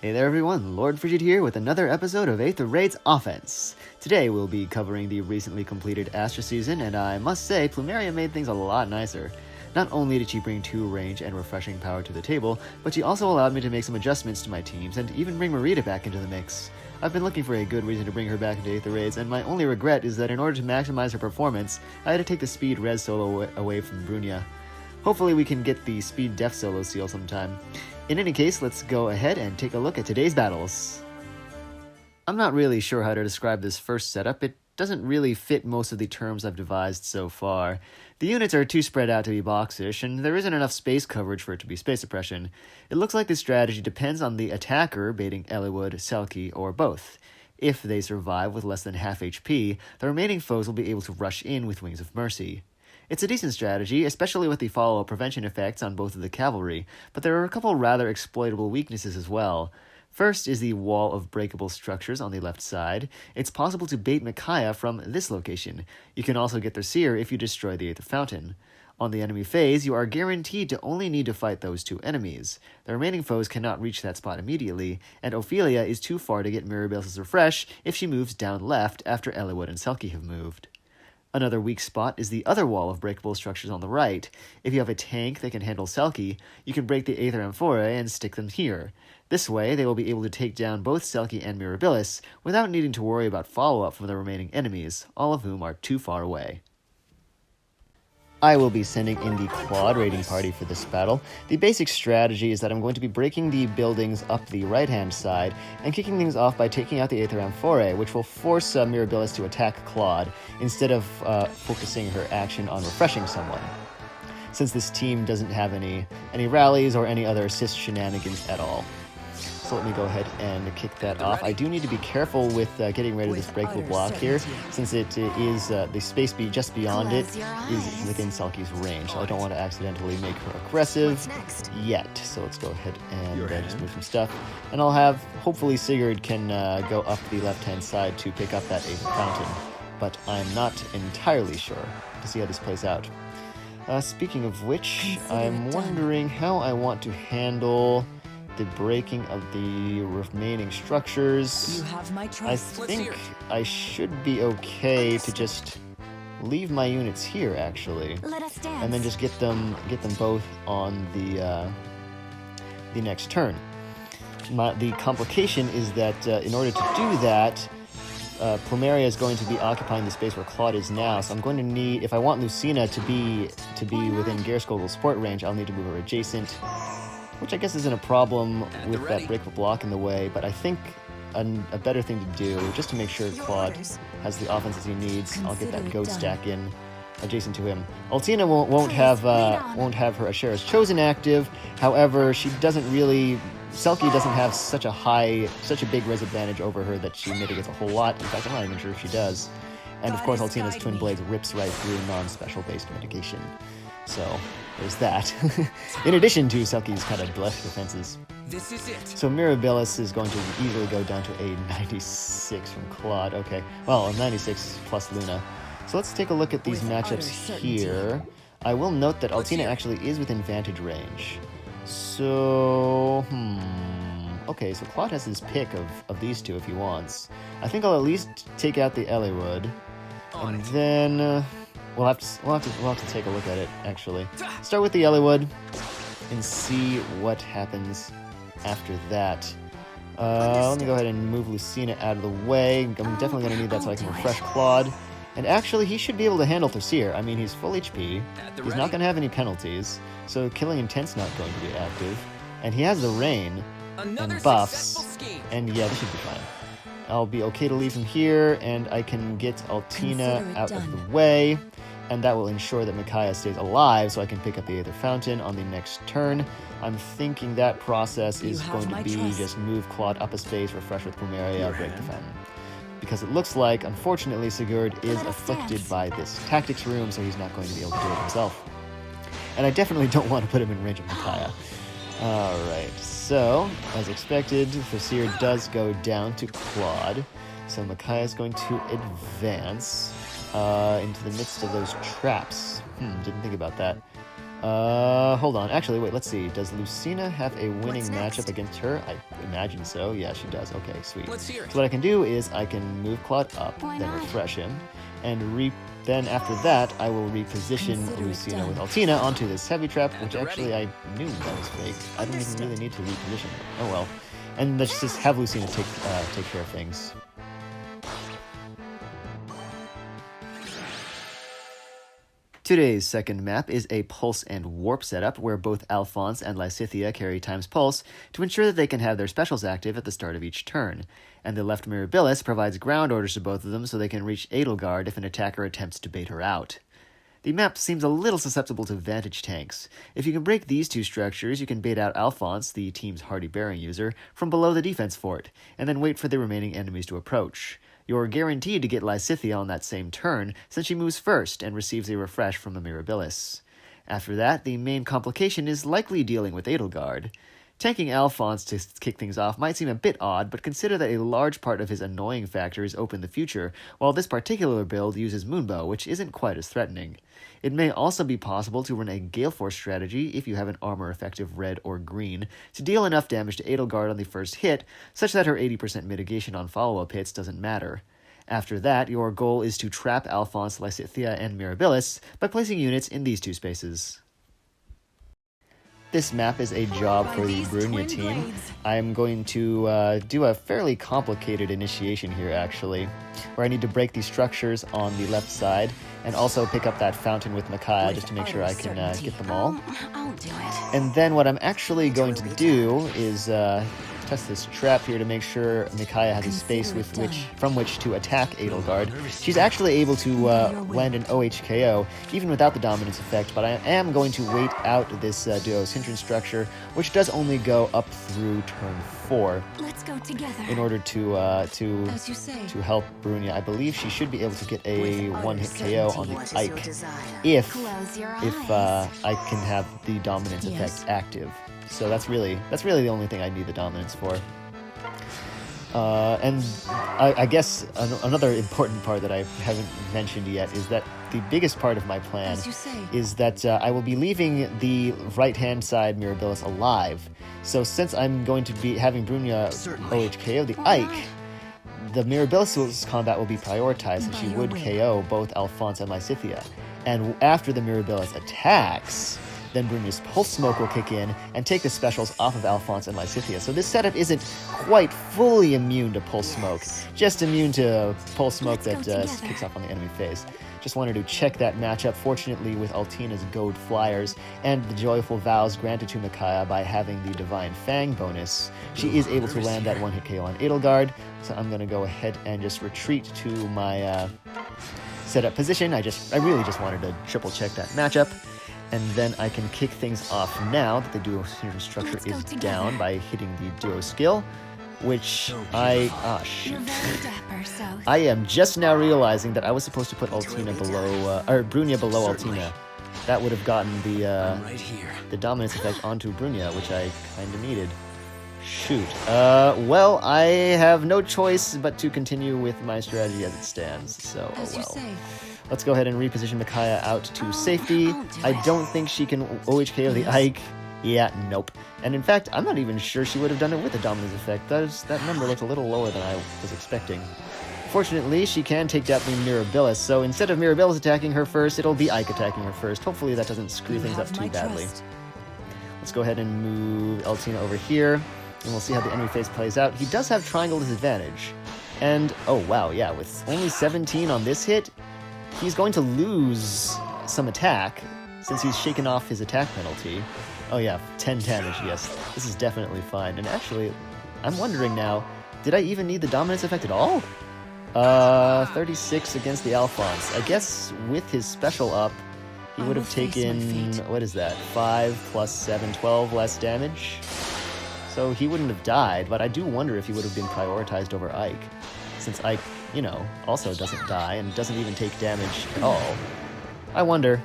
Hey there everyone, Lord Frigid here with another episode of Aether Raids Offense. Today we'll be covering the recently completed Astra season, and I must say, Plumeria made things a lot nicer. Not only did she bring 2 range and refreshing power to the table, but she also allowed me to make some adjustments to my teams and even bring Mareeta back into the mix. I've been looking for a good reason to bring her back into Aether Raids, and my only regret is that in order to maximize her performance, I had to take the speed res solo away from Brunia. Hopefully we can get the speed def solo seal sometime. In any case, let's go ahead and take a look at today's battles. I'm not really sure how to describe this first setup. It doesn't really fit most of the terms I've devised so far. The units are too spread out to be boxish, and there isn't enough space coverage for it to be space suppression. It looks like this strategy depends on the attacker baiting Eliwood, Selkie, or both. If they survive with less than half HP, the remaining foes will be able to rush in with Wings of Mercy. It's a decent strategy, especially with the follow-up prevention effects on both of the cavalry, but there are a couple rather exploitable weaknesses as well. First is the wall of breakable structures on the left side. It's possible to bait Micaiah from this location. You can also get their Seer if you destroy the Aether Fountain. On the enemy phase, you are guaranteed to only need to fight those 2 enemies. The remaining foes cannot reach that spot immediately, and Ophelia is too far to get Mirabel's Refresh if she moves down left after Eliwood and Selkie have moved. Another weak spot is the other wall of breakable structures on the right. If you have a tank that can handle Selkie, you can break the Aether Amphorae and stick them here. This way, they will be able to take down both Selkie and Mirabilis without needing to worry about follow-up from the remaining enemies, all of whom are too far away. I will be sending in the Claude raiding party for this battle. The basic strategy is that I'm going to be breaking the buildings up the right-hand side and kicking things off by taking out the Aether Amphorae, which will force Mirabilis to attack Claude instead of focusing her action on refreshing someone, since this team doesn't have any rallies or any other assist shenanigans at all. So let me go ahead and kick that off. I do need to be careful with getting rid of this breakable block here, since it is the space just beyond it is within Selkie's range. So I don't want to accidentally make her aggressive yet. So let's go ahead and just move some stuff. And I'll have, hopefully Sigurd can go up the left-hand side to pick up that Aether Fountain. But I'm not entirely sure to see how this plays out. Speaking of which, I'm wondering how I want to handle the breaking of the remaining structures. You have my trust. I think I should be okay to just leave my units here, actually, Let us dance. and then just get them both on the next turn. The complication is that in order to do that, Plumeria is going to be occupying the space where Claude is now, so I'm going to need, if I want Lucina to be within Gerskogel's support range, I'll need to move her adjacent, which I guess isn't a problem with that breakable block in the way, but I think a better thing to do, just to make sure Claude has the offenses he needs, I'll get that goat stack in adjacent to him. Altina won't have her Asher's Chosen active, however, she doesn't really... Selkie doesn't have such a big res advantage over her that she mitigates a whole lot. In fact, I'm not even sure if she does. And of course, Altina's Twin Blades rips right through non-special based mitigation. So, there's that. In addition to Selkie's kind of blessed defenses. This is it. So Mirabilis is going to easily go down to a 96 from Claude. Okay, well, a 96 plus Luna. So let's take a look at these matchups here. I will note that Altina actually is within vantage range. So, okay, so Claude has his pick of these 2 if he wants. I think I'll at least take out the Eliwood, and then we'll have to take a look at it, actually. Start with the Eliwood and see what happens after that. Let me go ahead and move Lucina out of the way. I'm definitely going to need that so I can refresh Claude. And actually, he should be able to handle Thursier. I mean, he's full HP, he's not going to have any penalties, so Killing Intent's not going to be active. And he has the Rain and buffs, and yeah, this should be fine. I'll be okay to leave him here, and I can get Altina out of the way, and that will ensure that Micaiah stays alive so I can pick up the Aether Fountain on the next turn. I'm thinking that process is going to be just move Claude up a space, refresh with Plumeria, break the fountain. Because it looks like, unfortunately, Sigurd is afflicted by this tactics room, so he's not going to be able to do it himself. And I definitely don't want to put him in range of Micaiah. Alright, so, as expected, Thursier does go down to Claude, so Micaiah is going to advance into the midst of those traps. Didn't think about that. Hold on. Actually, wait, let's see. Does Lucina have a winning matchup against her? I imagine so. Yeah, she does. Okay, sweet. Let's hear it. So what I can do is I can move Claude up, then refresh him, and then after that, I will reposition Lucina with Altina onto this heavy trap, which actually I knew that was fake. I don't even really need to reposition it. Oh well. And let's just have Lucina take care of things. Today's second map is a Pulse and Warp setup where both Alphonse and Lysithea carry times Pulse to ensure that they can have their specials active at the start of each turn, and the left Mirabilis provides ground orders to both of them so they can reach Edelgard if an attacker attempts to bait her out. The map seems a little susceptible to vantage tanks. If you can break these two structures, you can bait out Alphonse, the team's hardy bearing user, from below the defense fort, and then wait for the remaining enemies to approach. You're guaranteed to get Lysithea on that same turn, since she moves first and receives a refresh from the Mirabilis. After that, the main complication is likely dealing with Edelgard. Tanking Alphonse to kick things off might seem a bit odd, but consider that a large part of his annoying factor is Open the Future, while this particular build uses Moonbow, which isn't quite as threatening. It may also be possible to run a Gale Force strategy if you have an armor-effective red or green, to deal enough damage to Edelgard on the first hit, such that her 80% mitigation on follow-up hits doesn't matter. After that, your goal is to trap Alphonse, Lysithea, and Mirabilis by placing units in these two spaces. This map is a job for the Brunia team. I'm going to do a fairly complicated initiation here, actually, where I need to break these structures on the left side, and also pick up that fountain with Micaiah just to make sure I can get them all. I'll do it. And then what I'm actually going to do is test this trap here to make sure Micaiah has a space from which to attack Edelgard. She's actually able to land an OHKO, even without the dominance effect, but I am going to wait out this duo's hindrance structure, which does only go up through turn 4. Let's go together. In order to As you say. help Brunia. I believe she should be able to get a one-hit KO on the Ike if I can have the dominance effect active. So that's really the only thing I need the dominance for. And I guess another important part that I haven't mentioned yet is that the biggest part of my plan is that I will be leaving the right-hand side Mirabilis alive. So since I'm going to be having Brunia OHKO the Ike, the Mirabilis' combat will be prioritized, and she would KO both Alphonse and Lysithea. And after the Mirabilis attacks, then Brunia's Pulse Smoke will kick in and take the specials off of Alphonse and Lysithea. So this setup isn't quite fully immune to Pulse Smoke, just immune to Pulse Smoke that kicks off on the enemy phase. Just wanted to check that matchup, fortunately with Altina's Goad Flyers and the Joyful Vows granted to Micaiah by having the Divine Fang bonus. She is able to land that one-hit KO on Edelgard, so I'm going to go ahead and just retreat to my setup position. I really just wanted to triple check that matchup. And then I can kick things off now that the duo hindrance structure is down by hitting the duo skill, which shoot. I am just now realizing that I was supposed to put Altina below, or Brunia below Altina. That would have gotten the dominance effect onto Brunia, which I kind of needed. Shoot. Well, I have no choice but to continue with my strategy as it stands, so oh well. Let's go ahead and reposition Micaiah out to safety. I don't think she can OHKO the Ike. Yeah, nope. And in fact, I'm not even sure she would have done it with the dominance effect. That number looked a little lower than I was expecting. Fortunately, she can take down the Mirabilis, so instead of Mirabilis attacking her first, it'll be Ike attacking her first. Hopefully that doesn't screw things up too badly. Let's go ahead and move Altina over here, and we'll see how the enemy phase plays out. He does have triangle disadvantage. And, oh wow, yeah, with only 17 on this hit, he's going to lose some attack, since he's shaken off his attack penalty. Oh yeah, 10 damage, yes. This is definitely fine. And actually, I'm wondering now, did I even need the dominance effect at all? 36 against the Alphonse. I guess with his special up, he would have taken, what is that, 5 plus 7, 12 less damage? So he wouldn't have died, but I do wonder if he would have been prioritized over Ike, since Ike, you know, also doesn't die and doesn't even take damage at all. I wonder.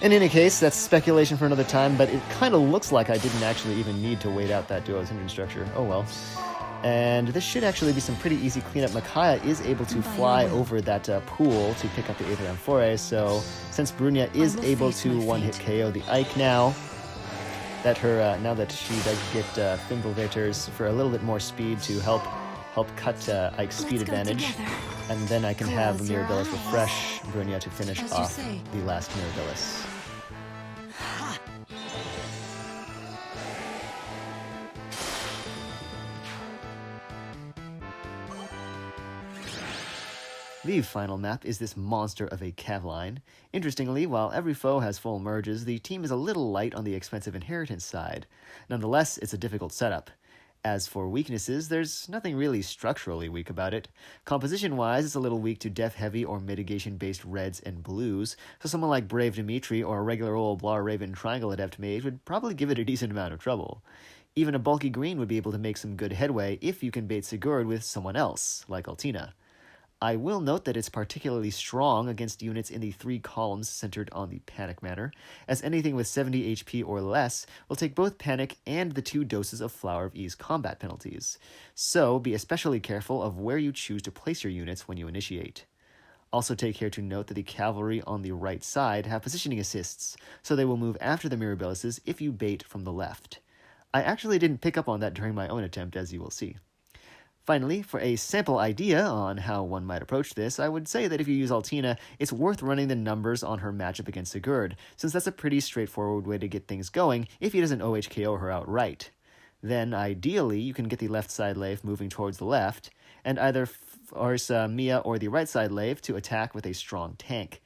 In any case, that's speculation for another time, but it kind of looks like I didn't actually even need to wait out that duo's hindrance structure. Oh well. And this should actually be some pretty easy cleanup. Micaiah is able to fly over that pool to pick up the Aether Amphore, so since Brunia is able to one-hit KO the Ike now, that now that she does get Fimbulvators for a little bit more speed to help cut Ike's speed advantage, and then I can have Mirabilis refresh Brunia to finish off the last Mirabilis. The final map is this monster of a Cavline. Interestingly, while every foe has full merges, the team is a little light on the expensive inheritance side. Nonetheless, it's a difficult setup. As for weaknesses, there's nothing really structurally weak about it. Composition-wise, it's a little weak to def-heavy or mitigation-based reds and blues, so someone like Brave Dimitri or a regular old Blar Raven Triangle Adept mage would probably give it a decent amount of trouble. Even a bulky green would be able to make some good headway if you can bait Sigurd with someone else, like Altina. I will note that it's particularly strong against units in the 3 columns centered on the Panic Manor, as anything with 70 HP or less will take both Panic and the 2 doses of Flower of Ease combat penalties, so be especially careful of where you choose to place your units when you initiate. Also take care to note that the cavalry on the right side have positioning assists, so they will move after the Mirabilises if you bait from the left. I actually didn't pick up on that during my own attempt, as you will see. Finally, for a sample idea on how one might approach this, I would say that if you use Altina, it's worth running the numbers on her matchup against Sigurd, since that's a pretty straightforward way to get things going if he doesn't OHKO her outright. Then, ideally, you can get the left side Leif moving towards the left, and either force Mia or the right side Leif to attack with a strong tank.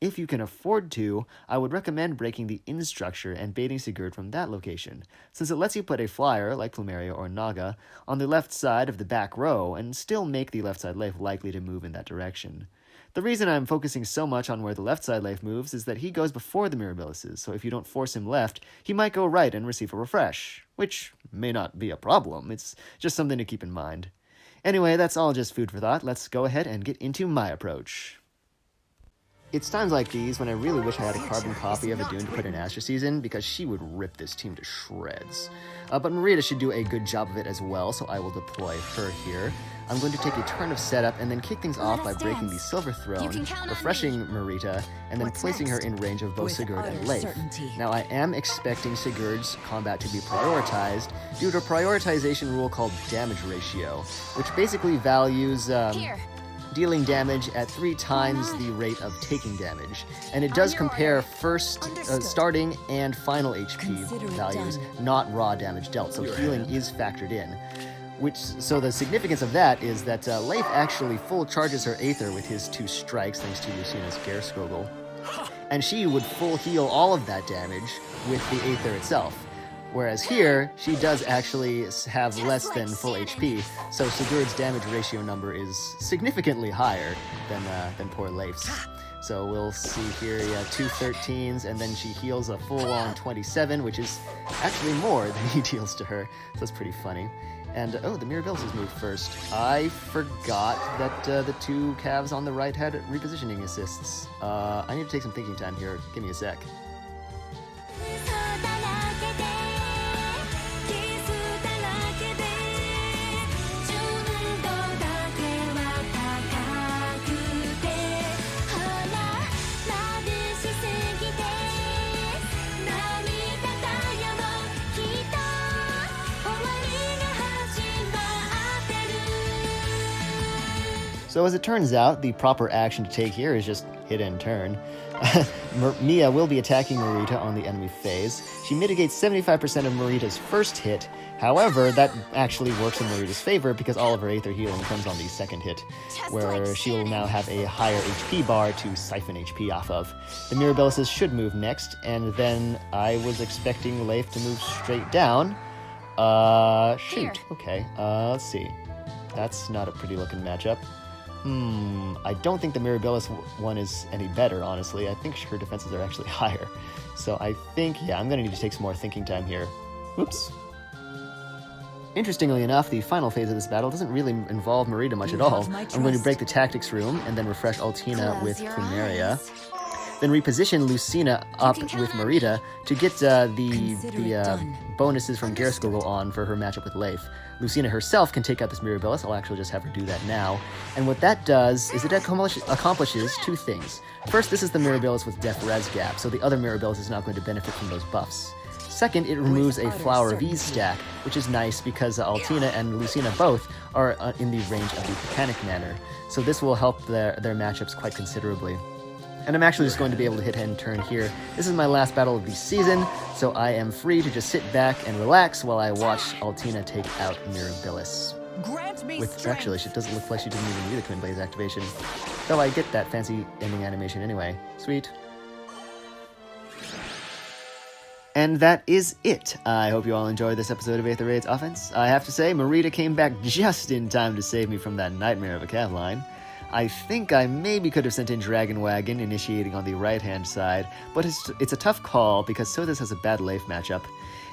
If you can afford to, I would recommend breaking the inn structure and baiting Sigurd from that location, since it lets you put a flyer, like Plumeria or Naga, on the left side of the back row and still make the left side Leif likely to move in that direction. The reason I'm focusing so much on where the left side Leif moves is that he goes before the Mirabilises, so if you don't force him left, he might go right and receive a refresh, which may not be a problem, it's just something to keep in mind. Anyway, that's all just food for thought. Let's go ahead and get into my approach. It's times like these when I really wish I had a carbon copy of Adune to put in Astra Season, because she would rip this team to shreds. But Mareeta should do a good job of it as well, so I will deploy her here. I'm going to take a turn of setup and then kick things off by breaking the Silver Throne, refreshing Mareeta, and then placing her in range of both Sigurd and Leif. Now I am expecting Sigurd's combat to be prioritized due to a prioritization rule called damage ratio, which basically values dealing damage at 3 times the rate of taking damage, and it does compare starting and final HP values, not raw damage dealt, so healing is factored in. So the significance of that is that Leif actually full charges her Aether with his 2 strikes, thanks to Lucina's Gerskogel, and she would full heal all of that damage with the Aether itself. Whereas here, she does actually have less than full HP, so Sigurd's damage ratio number is significantly higher than poor Leif's. So we'll see here, 2 13s, and then she heals a full-on 27, which is actually more than he deals to her, so that's pretty funny. And, oh, the Mirabilis has moved first. I forgot that the 2 calves on the right had repositioning assists. I need to take some thinking time here. Give me a sec. So as it turns out, the proper action to take here is just hit and turn. Mia will be attacking Mareeta on the enemy phase. She mitigates 75% of Mareeta's first hit. However, that actually works in Mareeta's favor because all of her Aether healing comes on the second hit, where she will now have a higher HP bar to siphon HP off of. The Mirabilises should move next, and then I was expecting Leif to move straight down. Shoot. Okay, let's see. That's not a pretty looking matchup. I don't think the Mirabilis one is any better, honestly. I think her defenses are actually higher. So I think, yeah, I'm going to need to take some more thinking time here. Whoops. Interestingly enough, the final phase of this battle doesn't really involve Mareeta much at all. I'm going to break the tactics room and then refresh Altina with Plumeria. then reposition Lucina up with Mareeta to get the bonuses from Garruscogle on for her matchup with Leif. Lucina herself can take out this Mirabilis. I'll actually just have her do that now. And what that does is it accomplishes two things. First, this is the Mirabilis with Def Res Gap, so the other Mirabilis is not going to benefit from those buffs. Second, it removes a Flower of Ease stack, which is nice because Altina and Lucina both are in the range of the Panic Manner, so this will help their matchups quite considerably. And I'm actually just going to be able to hit end turn here. This is my last battle of the season, so I am free to just sit back and relax while I watch Altina take out Mirabilis. Actually, it doesn't look like she didn't even need a Twin Blaze activation. Though I get that fancy ending animation anyway. Sweet. And that is it. I hope you all enjoyed this episode of Aether Raids Offense. I have to say, Mareeta came back just in time to save me from that nightmare of a cav line. I think I maybe could have sent in Dragon Wagon, initiating on the right-hand side, but it's a tough call because Sothis has a bad Leif matchup.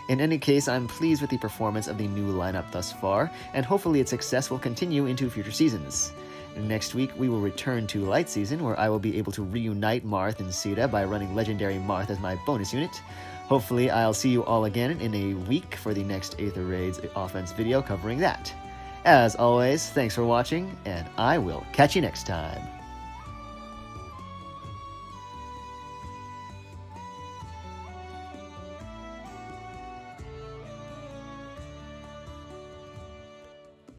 In any case, I'm pleased with the performance of the new lineup thus far, and hopefully its success will continue into future seasons. Next week, we will return to Light Season, where I will be able to reunite Marth and Caeda by running Legendary Marth as my bonus unit. Hopefully, I'll see you all again in a week for the next Aether Raids Offense video covering that. As always, thanks for watching, and I will catch you next time.